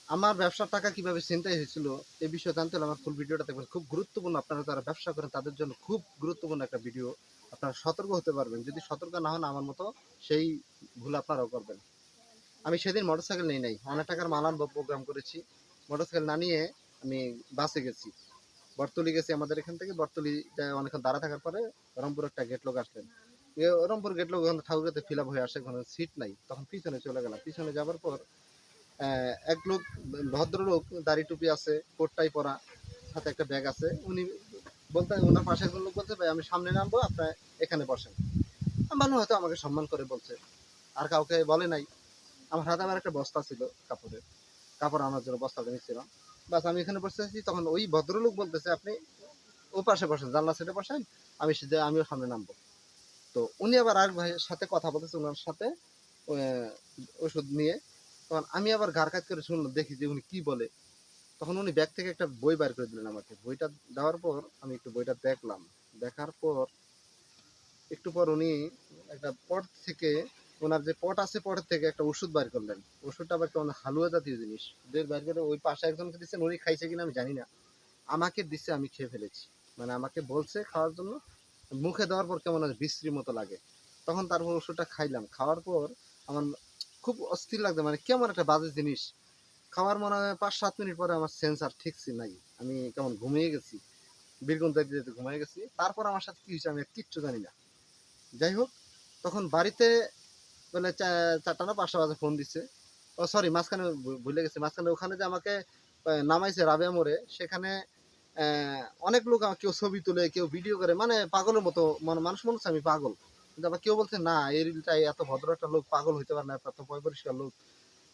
আমার ব্যবসার টাকা কিভাবে ছিনতাই হয়েছিল এই বিষয়ে জানতে হলে আমার ফুল ভিডিওটা দেখবেন। খুব গুরুত্বপূর্ণ, আপনারা যারা ব্যবসা করেন তাদের জন্য খুব গুরুত্বপূর্ণ একটা ভিডিও। আপনারা সতর্ক হতে পারবেন। যদি সতর্ক না হন আমার মতো সেই ভুল আপনারাও করবেন। আমি সেদিন মোটরসাইকেল নেই নাই, অনেক টাকার মাল আনবো প্রোগ্রাম করেছি। মোটরসাইকেল না নিয়ে আমি বাসে গেছি, বরতলি গেছি। আমাদের এখান থেকে বরতলি অনেকক্ষণ দাঁড়া থাকার পরে রংপুর একটা গেট লোক আসলেন। রংপুর গেট লোক ওখানে ঠাকুরগাতে ফিল আপ হয়ে আসে, ওখানে সিট নাই, তখন পিছনে চলে গেলাম। পিছনে যাবার পর এক লোক, ভদ্রলোক, দাড়ি টুপি আছে, কোটটাই পরা, হাতে একটা ব্যাগ আছে। উনি বলতে, ওনার পাশে একজন লোক বলছে, ভাই আমি সামনে নামবো, আপনার এখানে বসেন। আমি ভাবলাম হয়তো আমাকে সম্মান করে বলছে, আর কাউকে বলে নাই। আমার হাতে আবার একটা বস্তা ছিল কাপড়ের, কাপড় আনার জন্য বস্তাটা নিচ্ছিলাম। বাস আমি এখানে বসে আছি, তখন ওই ভদ্রলোক বলতেছে, আপনি ও পাশে বসেন, জানলা সাইডে বসেন, আমিও সামনে নামবো। তো উনি আবার আরেক ভাইয়ের সাথে কথা বলতেছে, ওনার সাথে ওষুধ নিয়ে। তখন আমি আবার ঘাড় কাজ করে শুনলাম, দেখি যে উনি কি বলে। তখন উনি ব্যাগ থেকে একটা বই বার করে দিলেন আমাকে। বইটা দেওয়ার পর আমি একটু বইটা দেখলাম। দেখার পর একটু পর উনি একটা পট থেকে, ওনার যে পট আছে, পটের থেকে একটা ওষুধ বার করলেন। ওষুধটা আবার কেমন হালুয়া জাতীয় জিনিস, বের বার করে ওই পাশে একজনকে দিচ্ছেন। উনি খাইছে কিনা আমি জানি না, আমাকে দিচ্ছে, আমি খেয়ে ফেলেছি। মানে আমাকে বলছে খাওয়ার জন্য, মুখে দেওয়ার পর কেমন বিশ্রী মতো লাগে। তখন তারপর ওষুধটা খাইলাম। খাওয়ার পর আমার খুব অস্থির লাগছে, মানে কেমন একটা বাজে জিনিস। খাওয়ার মনে হয় 5-7 মিনিট পরে আমার সেন্সার ঠিকছি নাই, আমি কেমন ঘুমিয়ে গেছি, বীরগঞ্জ যাইতে যেতে ঘুমিয়ে গেছি। তারপর আমার সাথে কি হয়েছে আমি কিচ্ছু জানি না। যাই হোক, তখন বাড়িতে বলে 4টা না 5টা বাজে ফোন দিচ্ছে। ও সরি, মাঝখানে ভুলে গেছি। মাঝখানে ওখানে যে আমাকে নামাইছে রাবেয়া মোড়ে, সেখানে অনেক লোক, কেউ ছবি তুলে, কেউ ভিডিও করে, মানে পাগলের মতো। মানুষ মনে হচ্ছে আমি পাগল। কিন্তু আবার কেউ বলছে না, এটাই এত ভদ্র একটা লোক পাগল হইতে পারে না, এত পয় পরিষ্কার লোক।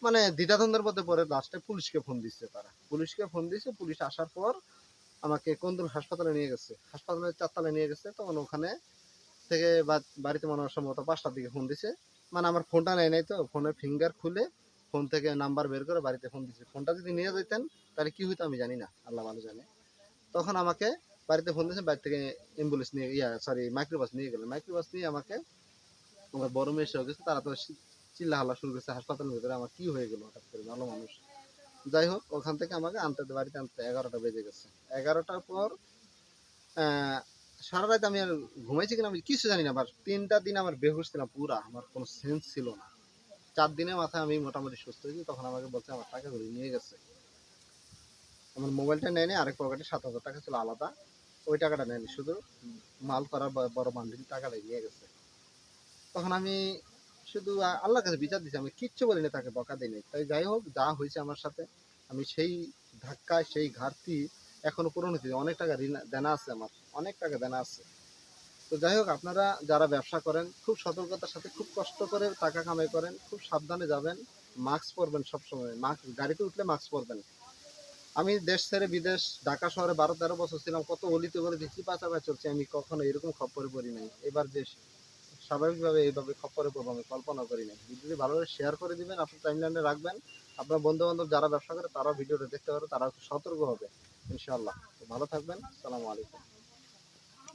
মানে দ্বিধাদ্বন্দ্বের মধ্যে পরে লাস্টে পুলিশকে ফোন দিচ্ছে। তারা পুলিশকে ফোন দিয়েছে, পুলিশ আসার পর আমাকে কোন্দুর হাসপাতালে নিয়ে গেছে। হাসপাতালের 4 তলায় নিয়ে গেছে। তখন ওখানে থেকে বাড়িতে মনে হয় সম্ভবত 5টার দিকে ফোন দিছে। মানে আমার ফোনটা নেয় নাই, তো ফোনের ফিঙ্গার খুলে ফোন থেকে নাম্বার বের করে বাড়িতে ফোন দিছে। ফোনটা যদি নিয়ে যেতেন তাহলে কি হইতো আমি জানি না, আল্লাহ ভালো জানে। তখন আমাকে বাড়িতে ফোন দিয়েছে, বাড়ি থেকে অ্যাম্বুলেন্স নিয়ে, মাইক্রোবাস নিয়ে গেলেন। মাইক্রোবাস নিয়ে আমাকে, আমার বড় মেয়ে এসে গেছে, তারা তো চিল্লা হাল্লা শুরু করেছে হাসপাতালের ভিতরে। আমার কি হয়ে গেল হঠাৎ করে, ভালো মানুষ। যাই হোক, ওখান থেকে আমাকে বাড়িতে আনতে 11টা বেজে গেছে। 11টার পর সারা রাত আমি আর ঘুমাইছি কিনা আমি কিছু জানি না। আবার 3টা দিন আমার বেহুশ ছিলাম পুরা, আমার কোনো সেন্স ছিল না। 4 দিনের মাথায় আমি মোটামুটি সুস্থ হয়েছি। তখন আমাকে বলছে আমার টাকা ঘুরে নিয়ে গেছে। আমার মোবাইলটা নেয়নি, আরেক পকেটে 7,000 টাকা ছিল আলাদা, ওই টাকাটা নেয়নি, শুধু মাল করার বড় বান্ডিল টাকাটাই নিয়ে গেছে। তখন আমি শুধু আল্লাহর কাছে বিচার দিচ্ছি, আমি কিচ্ছু বলিনি, তাকে বকা দিইনি। তাই যাই হোক, যা হয়েছে আমার সাথে, আমি সেই ধাক্কায়, সেই ঘাটতি এখনো পূরণ হচ্ছে। অনেক টাকা ঋণ দেনা আছে আমার, অনেক টাকা দেনা আছে। তো যাই হোক, আপনারা যারা ব্যবসা করেন খুব সতর্কতার সাথে, খুব কষ্ট করে টাকা কামাই করেন, খুব সাবধানে যাবেন। মাস্ক পরবেন সবসময়, মাস্ক, গাড়িতে উঠলে মাস্ক পরবেন। আমি দেশ ছেড়ে বিদেশ, ঢাকা শহরে 12-13 বছর ছিলাম, কত অলিতে গলিতে চিপাচাপায় চলছে, আমি কখনো এরকম খপ্পরে পড়ি নাই। এবার যে স্বাভাবিকভাবে এইভাবে খপ্পরে পড়বো আমি কল্পনা করি নাই। ভিডিওটি ভালো করে শেয়ার করে দিবেন, আপনার টাইমলাইনে রাখবেন। আপনার বন্ধু বান্ধব যারা ব্যবসা করে তারাও ভিডিওটা দেখতে পারে, তারা সতর্ক হবে ইনশাআল্লাহ। তো ভালো থাকবেন, আসসালামু আলাইকুম।